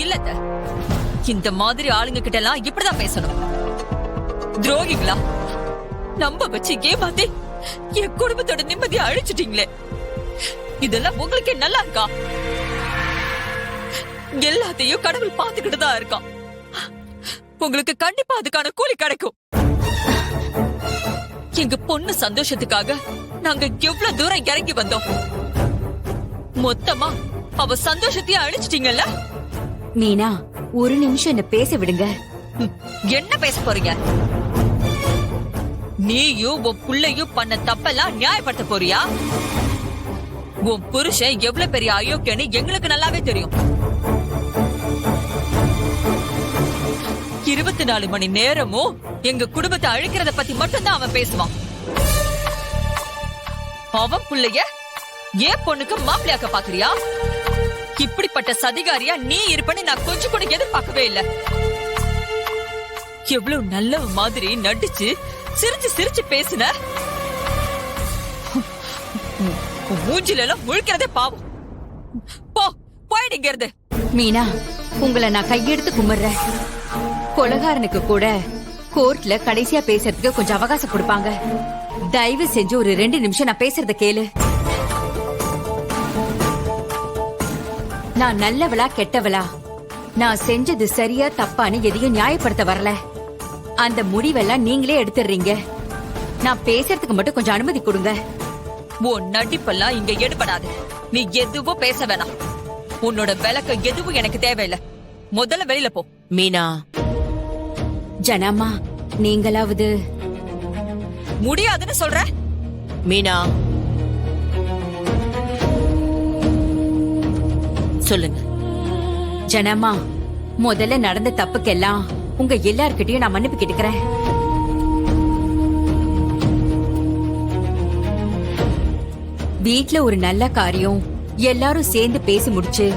இல்ல இந்த மாதிரி ஆளுங்க கிட்ட எல்லாம் இப்படிதான் பேசணும். துரோகிங்களா நம்ப வச்சு ஏமாத்தி என் குடும்பத்தோட நிம்மதியை அழிச்சிட்டீங்களே, இதெல்லாம் உங்களுக்கு நல்லா இருக்கா? எல்லாத்தையும் கடவுள் பார்த்துக்கிட்டு தான் இருக்கான். உங்களுக்கு கண்டிப்பா அதுக்கான கூலி கிடைக்கும். எங்க பொண்ணு சந்தோஷத்துக்காக நாங்க எவ்வளவு தூரம் இறங்கி வந்தோம். மொத்தமா அவ சந்தோஷத்தையே அழிச்சிட்டீங்கல்ல. மீனா, ஒரு நிமிஷம் என்ன பேச விடுங்க. என்ன பேச போறீங்க? நீயும் உன் புள்ளையும் பண்ண தப்பெல்லாம் நியாயப்படுத்த போறியா? உன் புருஷன் எவ்வளவு பெரிய அயோக்கியன்னு எங்களுக்கு நல்லாவே தெரியும். 24 மணி நேரமும் எங்க குடும்பத்தை அழிக்கிறத பத்தி மட்டும்தான் அவன் பேசுவான். அவன் புள்ளைய ஏன் பொண்ணுக்கு மாப்பிள்ளையாக்க பாக்குறியா? இப்படிப்பட்ட சதிகாரியா நீ இருப்பன்னு நான் கொஞ்சம் கூட எதிர்பார்க்கவே இல்ல. எவ்வளவு நல்ல மாதிரி நடிச்சு சிரிச்சு சிரிச்சு பேசுன. மூஞ்சில எல்லாம் முழிக்கிறதே பாவம். போ, போயிடுங்க இருந்து. மீனா, உங்களை நான் கையெடுத்து கும்பிடுறேன். கொலகாரனுக்கு கூட கோர்ட்ல கடைசியா பேசுறதுக்கு கொஞ்சம் அவகாசம் கொடுப்பாங்க. தயவு செஞ்சு ஒரு 2 நிமிஷம் நான் பேசுறத கேளு. நான் நல்லவளா கெட்டவளா, நான் செஞ்சது சரியா தப்பான்னு எதையும் நியாயப்படுத்த வரல. அந்த முடிவெல்லாம் நீங்களே எடுத்துடுறீங்க. நான் பேசுறதுக்கு மட்டும் கொஞ்சம் அனுமதி கொடுங்க. உன் நடிப்பெல்லாம் இங்க எடுபடாது. நீ எதுவும் பேச வேணாம். உன்னோட விளக்கம் எதுவும் எனக்கு தேவையில்லை. முதல்ல வெளியில போ. மீனா. ஜனாமா, நீங்களாவது. முடியாதுன்னு சொல்ற. மீனா, சொல்லுங்க. ஜனாமா, முதல்ல நடந்த தப்புக்கெல்லாம் உங்க எல்லார்கிட்டயும் நான் மன்னிப்பு கேட்டுக்கிறேன். வீட்ல ஒரு நல்ல காரியம் எல்லாரும் சேர்ந்து பேசி முடிச்சு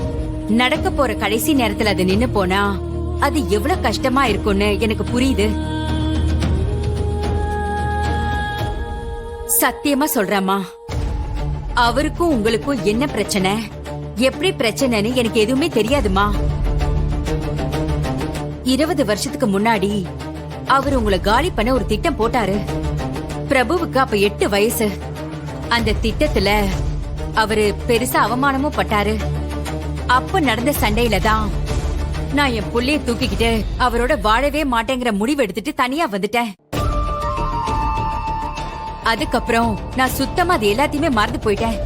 நடக்க போற கடைசி நேரத்துல அது நின்னு போனா அது எவ்வளவு கஷ்டமா இருக்கும்னு எனக்கு புரியுது. சத்தியமா சொல்றேம்மா, அவருக்கும் உங்களுக்கும் என்ன பிரச்சனை, எப்படி பிரச்சனைன்னு எனக்கு எதுவுமே தெரியாதுமா. 20 வருஷத்துக்கு முன்னாடி அவர் உங்களை காலி பண்ண ஒரு திட்டம் போட்டாரு. பிரபுவுக்கு அப்ப 8 வயசு. அந்த திட்டத்துல அவரு பெருசா அவமானமும் பட்டாரு. அப்ப நடந்த சண்டையில தான் நான் என் புள்ளைய தூக்கிக்கிட்டு அவரோட வாழவே மாட்டேங்கிற முடிவு எடுத்துட்டு தனியா வந்துட்டேன். அதுக்கப்புறம் நான் சுத்தமா அது எல்லாத்தையுமே மறந்து போயிட்டேன்.